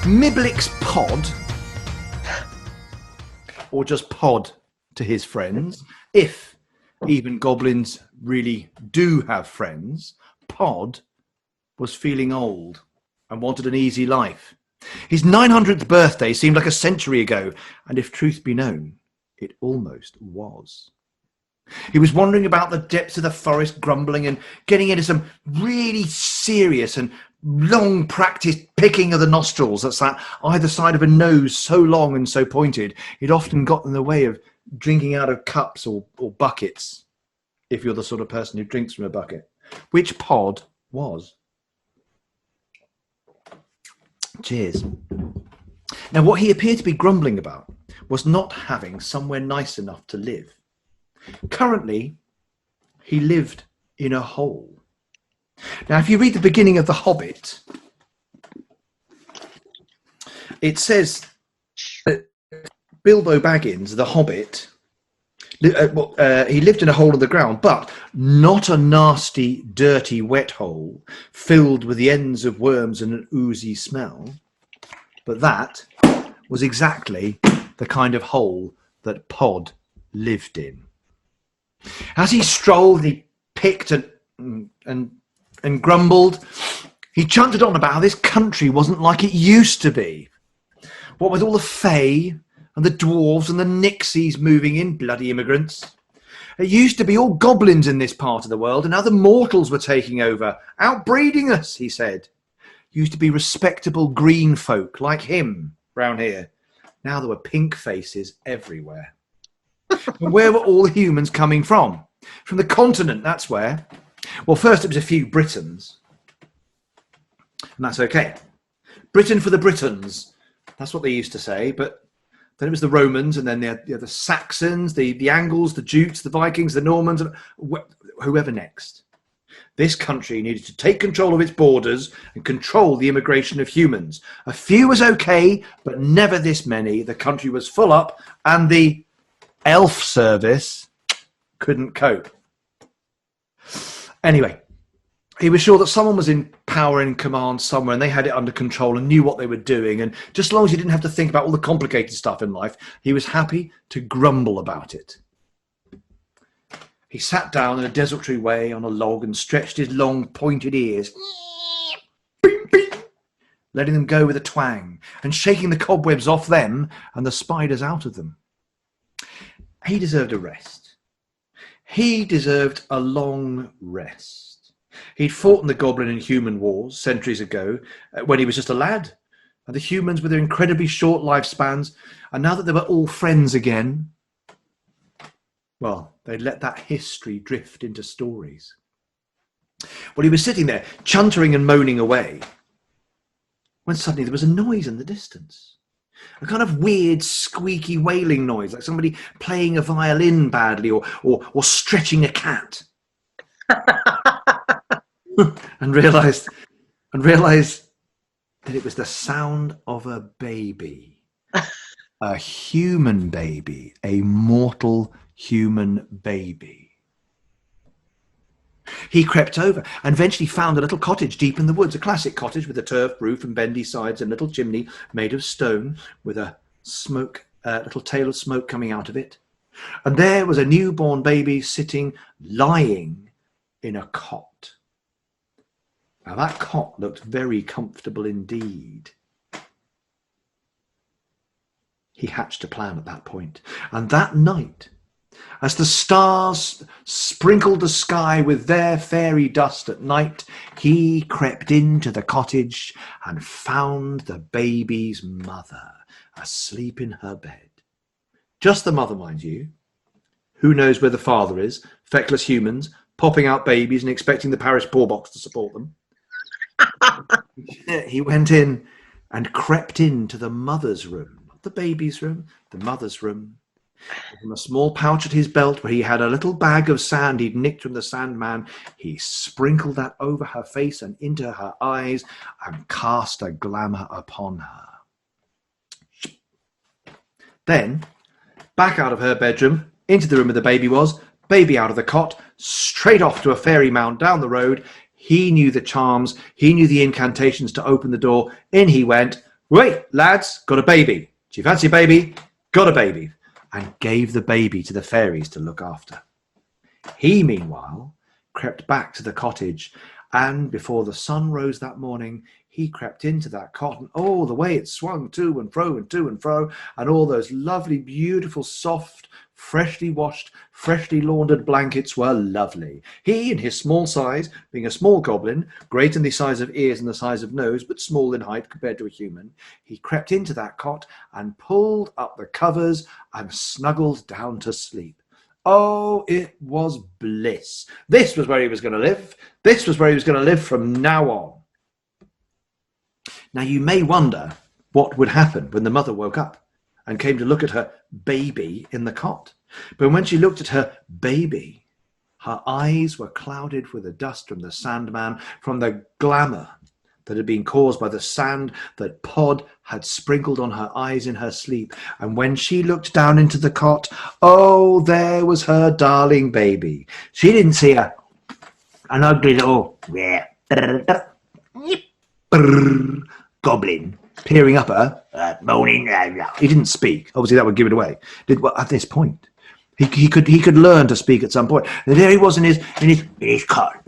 Miblix Pod, or just Pod to his friends, if even goblins really do have friends, Pod was feeling old and wanted an easy life. His 900th birthday seemed like a century ago, and if truth be known, it almost was. He was wandering about the depths of the forest, grumbling and getting into some really serious and long practiced picking of the nostrils that sat either side of a nose so long and so pointed, it often got in the way of drinking out of cups or buckets, if you're the sort of person who drinks from a bucket, which Pod was. Cheers. Now, what he appeared to be grumbling about was not having somewhere nice enough to live. Currently, he lived in a hole. Now, if you read the beginning of The Hobbit, it says that Bilbo Baggins, the Hobbit, he lived in a hole in the ground, but not a nasty, dirty, wet hole filled with the ends of worms and an oozy smell. But that was exactly the kind of hole that Pod lived in. As he strolled, he picked and grumbled. He chanted on about how this country wasn't like it used to be. What with all the Fae and the dwarves and the Nixies moving in, bloody immigrants. It used to be all goblins in this part of the world, and now the mortals were taking over, outbreeding us, he said. Used to be respectable green folk like him round here. Now there were pink faces everywhere. And where were all the humans coming from? From the continent, that's where. Well, first it was a few Britons. And that's okay. Britain for the Britons. That's what they used to say. But then it was the Romans, and then the Saxons, the Angles, the Jutes, the Vikings, the Normans, and whoever next. This country needed to take control of its borders and control the immigration of humans. A few was okay, but never this many. The country was full up, and the elf service couldn't cope. Anyway, he was sure that someone was in power and command somewhere, and they had it under control and knew what they were doing. And just as long as he didn't have to think about all the complicated stuff in life, he was happy to grumble about it. He sat down in a desultory way on a log and stretched his long pointed ears, letting them go with a twang and shaking the cobwebs off them and the spiders out of them. He deserved a rest. He deserved a long rest. He'd fought in the goblin and human wars centuries ago when he was just a lad. And the humans with their incredibly short lifespans, and now that they were all friends again, well, they'd let that history drift into stories. Well, he was sitting there, chuntering and moaning away, when suddenly there was a noise in the distance. A kind of weird, squeaky, wailing noise, like somebody playing a violin badly or stretching a cat. and realised that it was the sound of a baby. A human baby, a mortal human baby. He crept over and eventually found a little cottage deep in the woods, a classic cottage with a turf roof and bendy sides and a little chimney made of stone with a little tail of smoke coming out of it. And there was a newborn baby lying in a cot. Now that cot looked very comfortable indeed. He hatched a plan at that point, and that night, as the stars sprinkled the sky with their fairy dust at night, he crept into the cottage and found the baby's mother asleep in her bed. Just the mother, mind you. Who knows where the father is? Feckless humans, popping out babies and expecting the parish poor box to support them. He went in and crept into the mother's room. Not the baby's room, the mother's room. From a small pouch at his belt where he had a little bag of sand he'd nicked from the Sandman, he sprinkled that over her face and into her eyes and cast a glamour upon her. Then, back out of her bedroom, into the room where the baby was, baby out of the cot, straight off to a fairy mount down the road. He knew the charms, he knew the incantations to open the door. In he went, Wait, lads, got a baby. Do you fancy a baby? Got a baby. And gave the baby to the fairies to look after. He, meanwhile, crept back to the cottage, and before the sun rose that morning, he crept into that cot, and oh, the way it swung to and fro and to and fro, and all those lovely, beautiful, soft, freshly washed, freshly laundered blankets were lovely. He, in his small size, being a small goblin, great in the size of ears and the size of nose, but small in height compared to a human, he crept into that cot and pulled up the covers and snuggled down to sleep. Oh, it was bliss. This was where he was going to live. This was where he was going to live from now on. Now, you may wonder what would happen when the mother woke up and came to look at her baby in the cot. But when she looked at her baby, her eyes were clouded with the dust from the Sandman, from the glamour that had been caused by the sand that Pod had sprinkled on her eyes in her sleep. And when she looked down into the cot, oh, there was her darling baby. She didn't see an ugly little goblin peering up at her, moaning. He didn't speak. Obviously, that would give it away. At this point, he could learn to speak at some point. And there he was in his cot,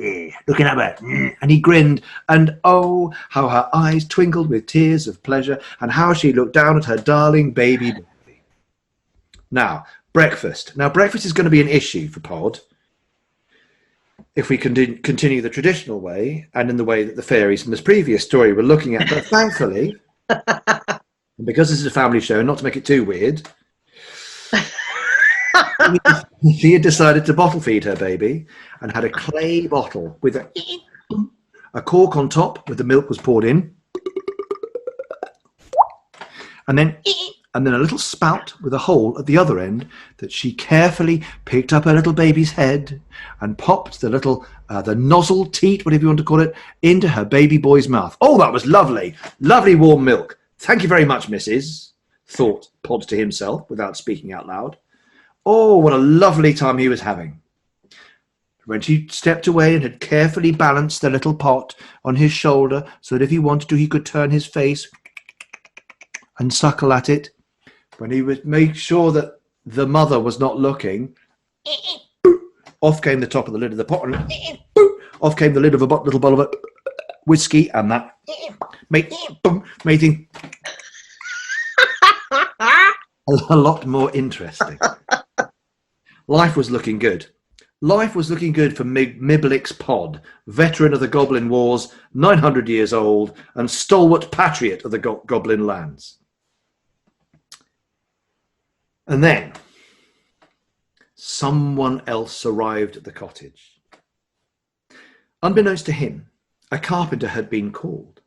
looking up at her, and he grinned. And oh, how her eyes twinkled with tears of pleasure, and how she looked down at her darling baby. Now, breakfast. Now, breakfast is going to be an issue for Pod if we continue the traditional way and in the way that the fairies in this previous story were looking at. But thankfully, because this is a family show, not to make it too weird, she had decided to bottle feed her baby and had a clay bottle with a cork on top where the milk was poured in, and then a little spout with a hole at the other end that she carefully picked up her little baby's head and popped the little the nozzle, teat, whatever you want to call it, into her baby boy's mouth. Oh, that was lovely. Lovely warm milk. Thank you very much, Mrs., thought Pod to himself without speaking out loud. Oh, what a lovely time he was having. When she stepped away and had carefully balanced the little pot on his shoulder so that if he wanted to, he could turn his face and suckle at it, when he would make sure that the mother was not looking, off came the top of the lid of the pot, and off came the lid of a little bottle of whiskey, and that made things a lot more interesting. Life was looking good. Life was looking good for Miblic's Pod, veteran of the Goblin Wars, 900 years old, and stalwart patriot of the Goblin lands. And then someone else arrived at the cottage. Unbeknownst to him, a carpenter had been called.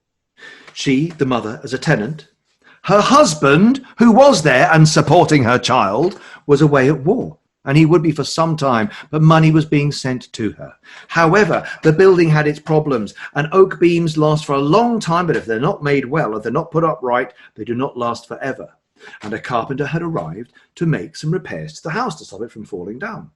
She, the mother, as a tenant. Her husband, who was there and supporting her child, was away at war, and he would be for some time, but money was being sent to her. However, the building had its problems, and oak beams last for a long time, but if they're not made well, if they're not put up right, they do not last forever. And a carpenter had arrived to make some repairs to the house to stop it from falling down.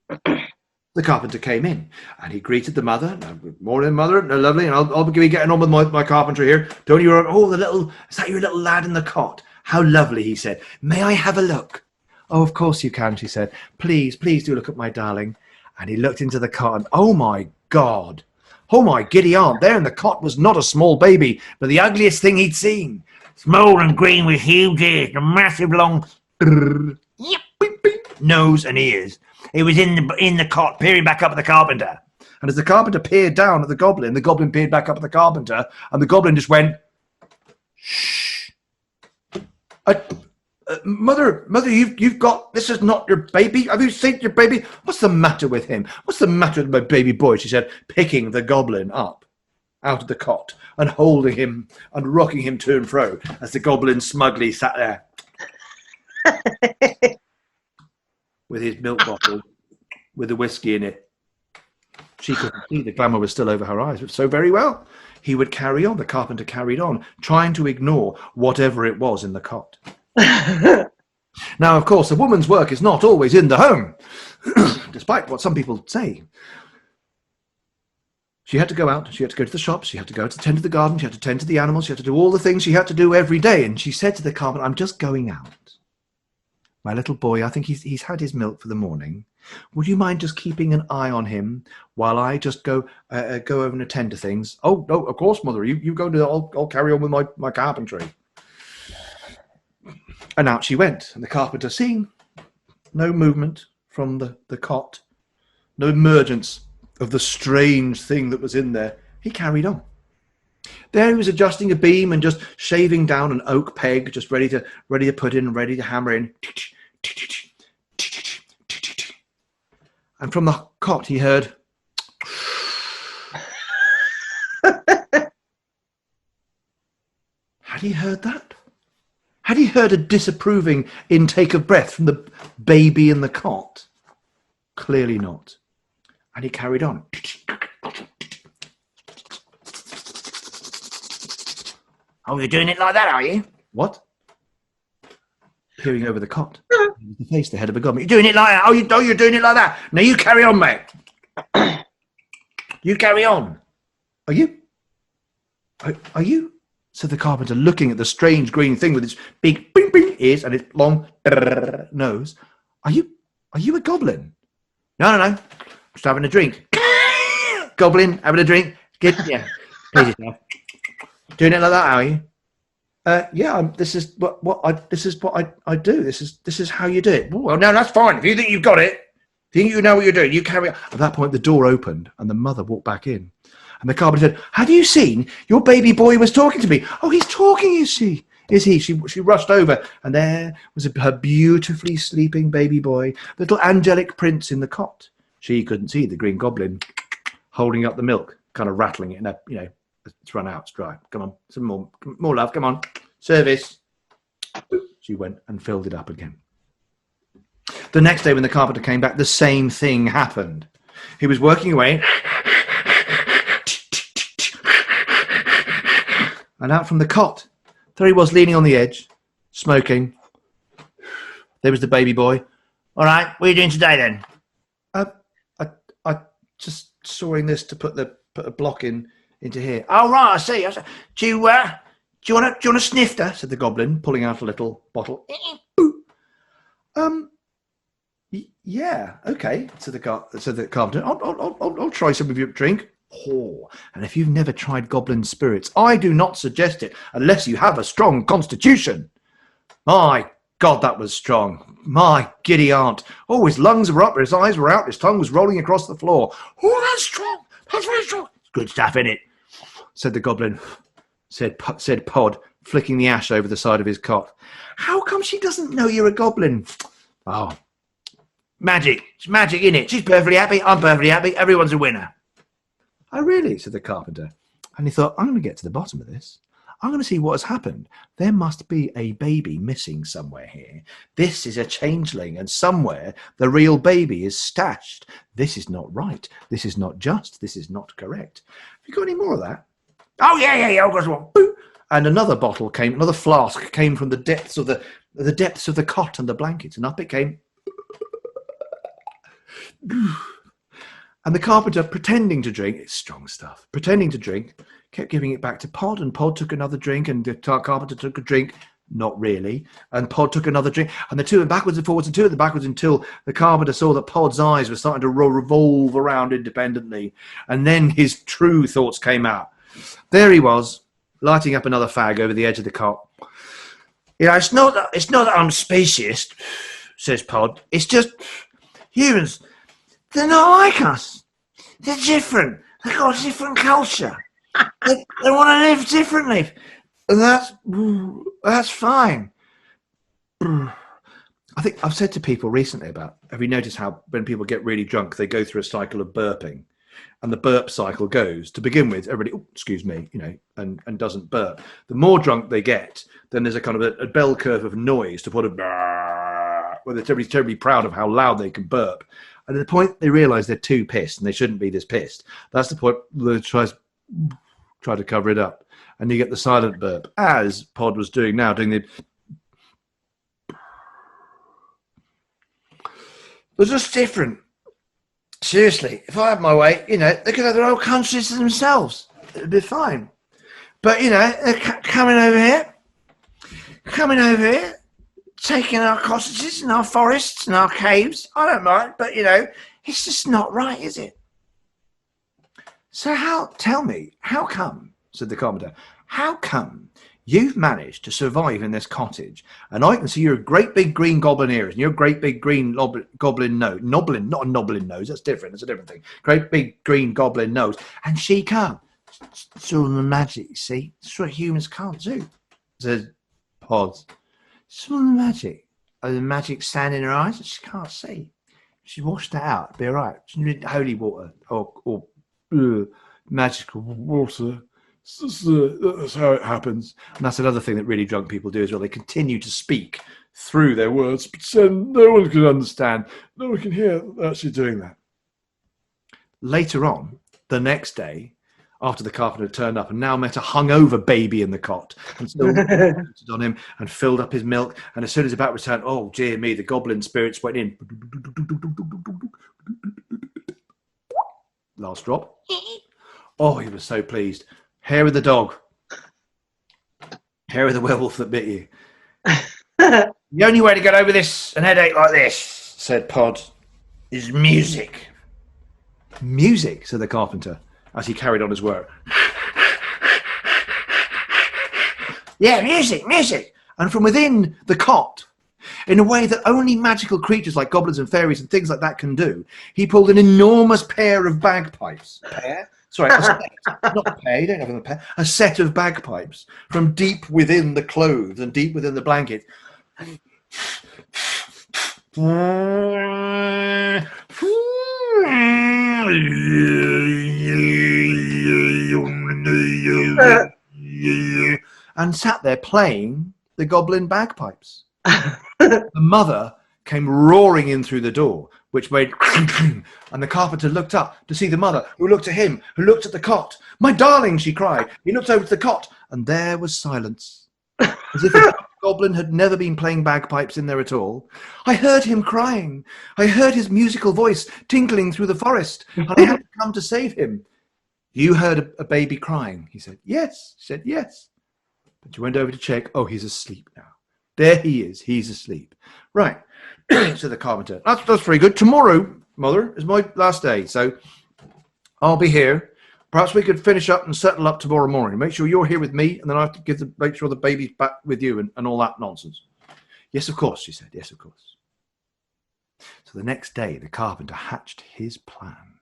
The carpenter came in and he greeted the mother. Good morning, mother. No, lovely. And I'll be getting on with my carpentry here. Don't you? Oh, is that your little lad in the cot? How lovely, he said. May I have a look? Oh, of course you can, she said. Please do look at my darling. And he looked into the cot and oh my God. Oh my giddy aunt, there in the cot was not a small baby, but the ugliest thing he'd seen. Small and green with huge ears, a massive long nose and ears. It was in the cot, peering back up at the carpenter. And as the carpenter peered down at the goblin peered back up at the carpenter, and the goblin just went, shh. Mother, you've got, this is not your baby. Have you seen your baby? What's the matter with him? What's the matter with my baby boy? She said, picking the goblin up out of the cot and holding him and rocking him to and fro as the goblin smugly sat there with his milk bottle with the whiskey in it. She couldn't see the glamour was still over her eyes, but so very well. He would carry on. The carpenter carried on, trying to ignore whatever it was in the cot. Now, of course, a woman's work is not always in the home, despite what some people say. She had to go out. She had to go to the shops. She had to go to tend to the garden. She had to tend to the animals. She had to do all the things she had to do every day. And she said to the carpenter, I'm just going out. My little boy, I think he's had his milk for the morning. Would you mind just keeping an eye on him while I just go over and attend to things? Oh, no, of course, mother. You go to, I'll carry on with my carpentry. And out she went. And the carpenter, seeing no movement from the cot, no emergence of the strange thing that was in there, he carried on. There he was adjusting a beam and just shaving down an oak peg, just ready to put in, ready to hammer in. And from the cot he heard had he heard that? Had he heard a disapproving intake of breath from the baby in the cot? Clearly not. And he carried on. Oh, you're doing it like that, are you? What? Peering over the cot. The face, the head of a goblin. You're doing it like that? Oh, you're doing it like that? Now you carry on, mate. You carry on. Are you? Are you? Said the carpenter, looking at the strange green thing with its big bing bing ears and its long nose. Are you a goblin? No. Just having a drink. Goblin, having a drink. Please yourself. Doing it like that, are you? Yeah. This is what I do. This is how you do it. Well, no, that's fine. If you think you've got it, if you think you know what you're doing, you carry on. At that point, the door opened and the mother walked back in, and the carpenter said, "Have you seen your baby boy was talking to me? Oh, he's talking. Is he? She rushed over, and there was her beautifully sleeping baby boy, little angelic prince in the cot. She couldn't see the green goblin holding up the milk, kind of rattling it, and it's run out, it's dry. Come on, some more love, come on. Service." She went and filled it up again. The next day when the carpenter came back, the same thing happened. He was working away, and out from the cot, there he was leaning on the edge, smoking. There was the baby boy. All right, what are you doing today then? I just sawing this to put a block into here. Oh, right, I see. Do you want a snifter? Said the goblin, pulling out a little bottle. Yeah, okay. Said the carpenter. I'll try some of your drink. Oh, and if you've never tried goblin spirits, I do not suggest it unless you have a strong constitution. My God, that was strong. My giddy aunt. Oh, his lungs were up, his eyes were out, his tongue was rolling across the floor. Oh, that's strong. That's very strong. Good stuff, innit? Said the goblin. Said Pod, flicking the ash over the side of his cot. How come she doesn't know you're a goblin? Oh, magic. It's magic, innit? She's perfectly happy. I'm perfectly happy. Everyone's a winner. Oh, really? Said the carpenter. And he thought, I'm going to get to the bottom of this. I'm going to see what has happened. There must be a baby missing somewhere here. This is a changeling, and somewhere the real baby is stashed. This is not right. This is not just. This is not correct. Have you got any more of that? Oh, yeah. I've got one. Boo! And another flask came from the depths of the cot and the blankets, and up it came. And the carpenter, pretending to drink, it's strong stuff, pretending to drink, kept giving it back to Pod, and Pod took another drink, and the carpenter took a drink, not really, and Pod took another drink, and the two went backwards and forwards and two went backwards until the carpenter saw that Pod's eyes were starting to revolve around independently, and then his true thoughts came out. There he was, lighting up another fag over the edge of the cot. It's not that I'm speciest, says Pod. It's just humans. They're not like us. They're different. They've got a different culture. They want to live differently. And that's fine. I think I've said to people recently have you noticed how when people get really drunk, they go through a cycle of burping? And the burp cycle goes, to begin with, everybody, excuse me, and doesn't burp. The more drunk they get, then there's a kind of a bell curve of noise to put where they're terribly proud of how loud they can burp. And at the point they realise they're too pissed and they shouldn't be this pissed, that's the point they try to cover it up. And you get the silent burp, as Pod was doing now, doing the... They're just different. seriously, if I had my way, they could have their own countries to themselves. It'd be fine. But, they're coming over here, taking our cottages and our forests and our caves. I don't mind, but, it's just not right, is it? So tell me, how come, said the carpenter, how come you've managed to survive in this cottage, and I can see your great big green goblin ears and your great big green goblin nose, not a noblin nose, that's different, that's a different thing, great big green goblin nose, and she can't. It's all the magic, you see, it's what humans can't do, says Pod. It's all the magic. Oh, the magic sand in her eyes that she can't see. She washed that out, it'll be all right. She needed holy water or magical water. That's how it happens. And that's another thing that really drunk people do as well. They continue to speak through their words, pretend no one can understand. No one can hear they're actually doing that. Later on, the next day, after the carpenter turned up and now met a hungover baby in the cot and still on him and filled up his milk. And as soon as about returned, oh, dear me, the goblin spirits went in. Last drop. Oh, he was so pleased. Hair of the dog. Hair of the werewolf that bit you. The only way to get over an headache like this, said Pod, is music. Music, said the carpenter, as he carried on his work. Yeah, music. And from within the cot, in a way that only magical creatures like goblins and fairies and things like that can do, he pulled an enormous pair of bagpipes. Pair? Sorry, a set. Not a pair, you don't have a pair. A set of bagpipes from deep within the clothes and deep within the blanket. And sat there playing the goblin bagpipes. The mother came roaring in through the door, which made and the carpenter looked up to see the mother, who looked at him, who looked at the cot. My darling, she cried. He looked over to the cot, and there was silence, as if the goblin had never been playing bagpipes in there at all. I heard him crying. I heard his musical voice tinkling through the forest, and I had to come to save him. You heard a baby crying, he said. Yes, she said, yes. But you went over to check. Oh, he's asleep now. There he is. He's asleep. Right, said the carpenter. That's very good. Tomorrow, Mother, is my last day, so I'll be here. Perhaps we could finish up and settle up tomorrow morning. Make sure you're here with me, and then I have to make sure the baby's back with you and all that nonsense. Yes, of course, she said. Yes, of course. So the next day, the carpenter hatched his plan.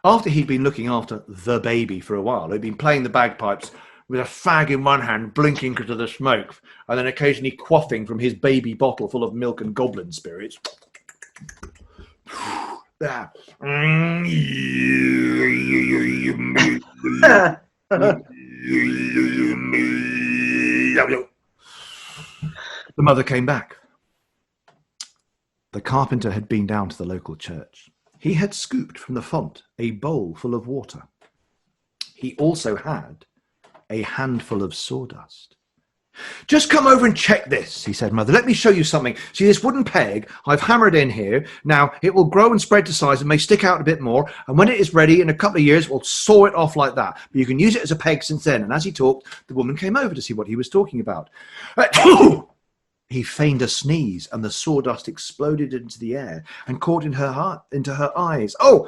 After he'd been looking after the baby for a while, he'd been playing the bagpipes with a fag in one hand, blinking into the smoke, and then occasionally quaffing from his baby bottle full of milk and goblin spirits. The mother came back. The carpenter had been down to the local church. He had scooped from the font a bowl full of water. He also had a handful of sawdust. Just come over and check this, he said, Mother. Let me show you something. See this wooden peg I've hammered in here. Now, it will grow and spread to size and may stick out a bit more. And when it is ready, in a couple of years, we'll saw it off like that. But you can use it as a peg since then. And as he talked, the woman came over to see what he was talking about. He feigned a sneeze, and the sawdust exploded into the air and caught into her eyes. I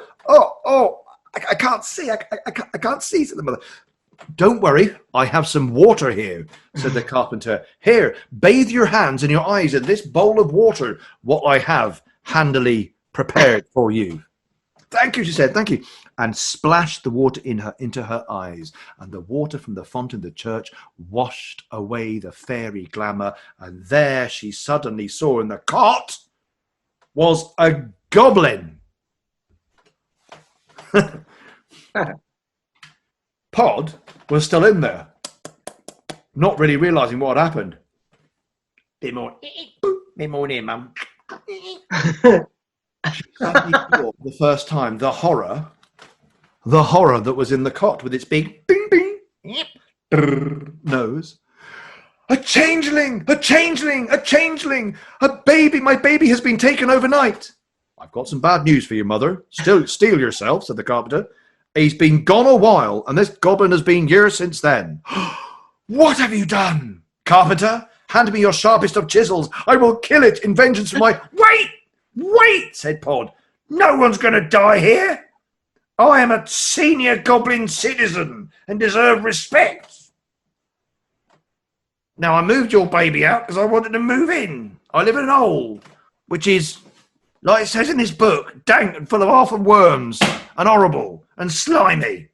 can't see. I can't see, said the mother. Don't worry, I have some water here, said the carpenter. Here, bathe your hands and your eyes in this bowl of water, what I have handily prepared for you. Thank you, she said, thank you, and splashed the water into her eyes, and the water from the font in the church washed away the fairy glamour, and there she suddenly saw in the cot was a goblin. Pod was still in there, not really realising what had happened. Bit more near, Mum. She suddenly saw for the first time the horror that was in the cot with its big bing bing nose. A changeling! A changeling! A changeling! A baby! My baby has been taken overnight. I've got some bad news for you, mother. Still, steel yourself, said the carpenter. He's been gone a while, and this goblin has been here since then. What have you done? Carpenter, hand me your sharpest of chisels. I will kill it in vengeance for my... Wait, said Pod. No one's going to die here. I am a senior goblin citizen and deserve respect. Now, I moved your baby out because I wanted to move in. I live in an hole, which is, like it says in this book, dank and full of half of worms and horrible and slimy.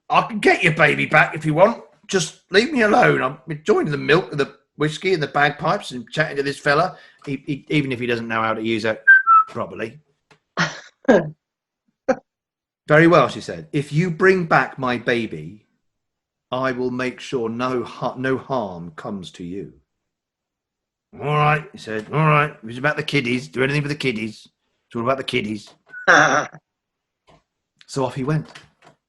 I can get your baby back if you want. Just leave me alone. I'm enjoying the milk and the whiskey and the bagpipes and chatting to this fella, even if he doesn't know how to use it properly. Very well, she said. If you bring back my baby, I will make sure no harm comes to you. All right, he said. All right. It was about the kiddies. Do anything for the kiddies. It's all about the kiddies. So off he went.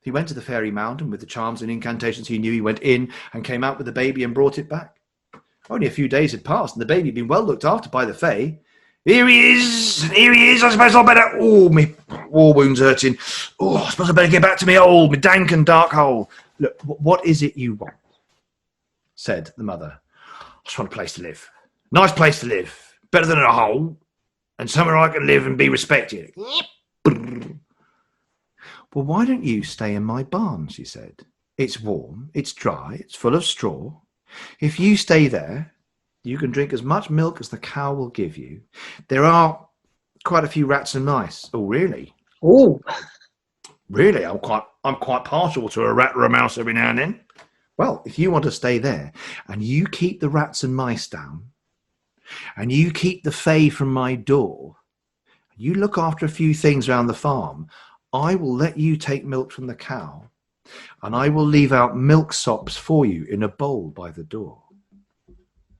He went to the fairy mountain with the charms and incantations he knew. He went in and came out with the baby and brought it back. Only a few days had passed and the baby had been well looked after by the fae. Here he is. I suppose I better... Oh, my war wound's hurting. Oh, I suppose I better get back to my hole, my dank and dark hole. Look, what is it you want? Said the mother. I just want a place to live. Nice place to live. Better than a hole. And somewhere I can live and be respected. Well, why don't you stay in my barn, she said. It's warm, it's dry, it's full of straw. If you stay there, you can drink as much milk as the cow will give you. There are quite a few rats and mice. Oh, really? Oh, really? I'm quite partial to a rat or a mouse every now and then. Well, if you want to stay there and you keep the rats and mice down and you keep the fae from my door, you look after a few things around the farm, I will let you take milk from the cow and I will leave out milk sops for you in a bowl by the door.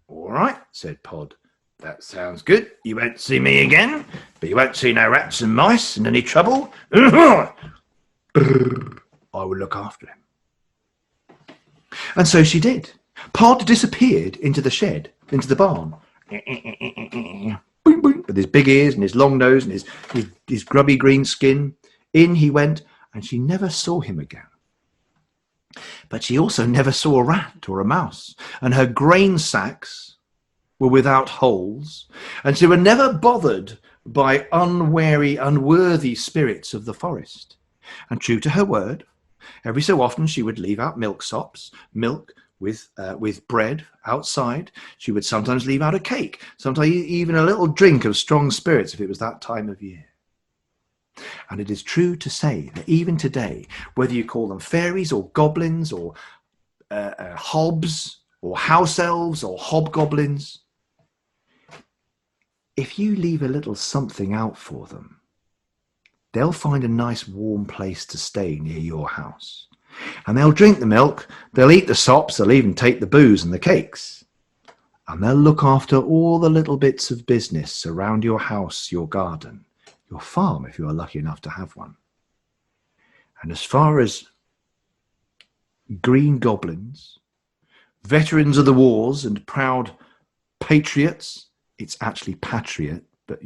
All right, said Pod. That sounds good. You won't see me again, but you won't see no rats and mice and any trouble. I will look after him. And so she did. Pod disappeared into the shed, into the barn. With his big ears and his long nose and his grubby green skin. In he went, and she never saw him again. But she also never saw a rat or a mouse, and her grain sacks were without holes, and she was never bothered by unworthy spirits of the forest. And true to her word, every so often she would leave out milk sops, milk with bread outside. She would sometimes leave out a cake, sometimes even a little drink of strong spirits if it was that time of year. And it is true to say that even today, whether you call them fairies or goblins or hobs or house elves or hobgoblins, if you leave a little something out for them, they'll find a nice warm place to stay near your house. And they'll drink the milk, they'll eat the sops, they'll even take the booze and the cakes. And they'll look after all the little bits of business around your house, your garden, your farm, if you are lucky enough to have one. And as far as green goblins, veterans of the wars and proud patriots, it's actually patriot, but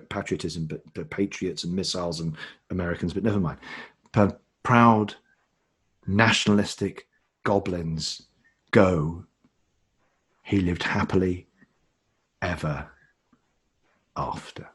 patriotism, but patriots and missiles and Americans, but never mind. Proud nationalistic goblins go. He lived happily ever after.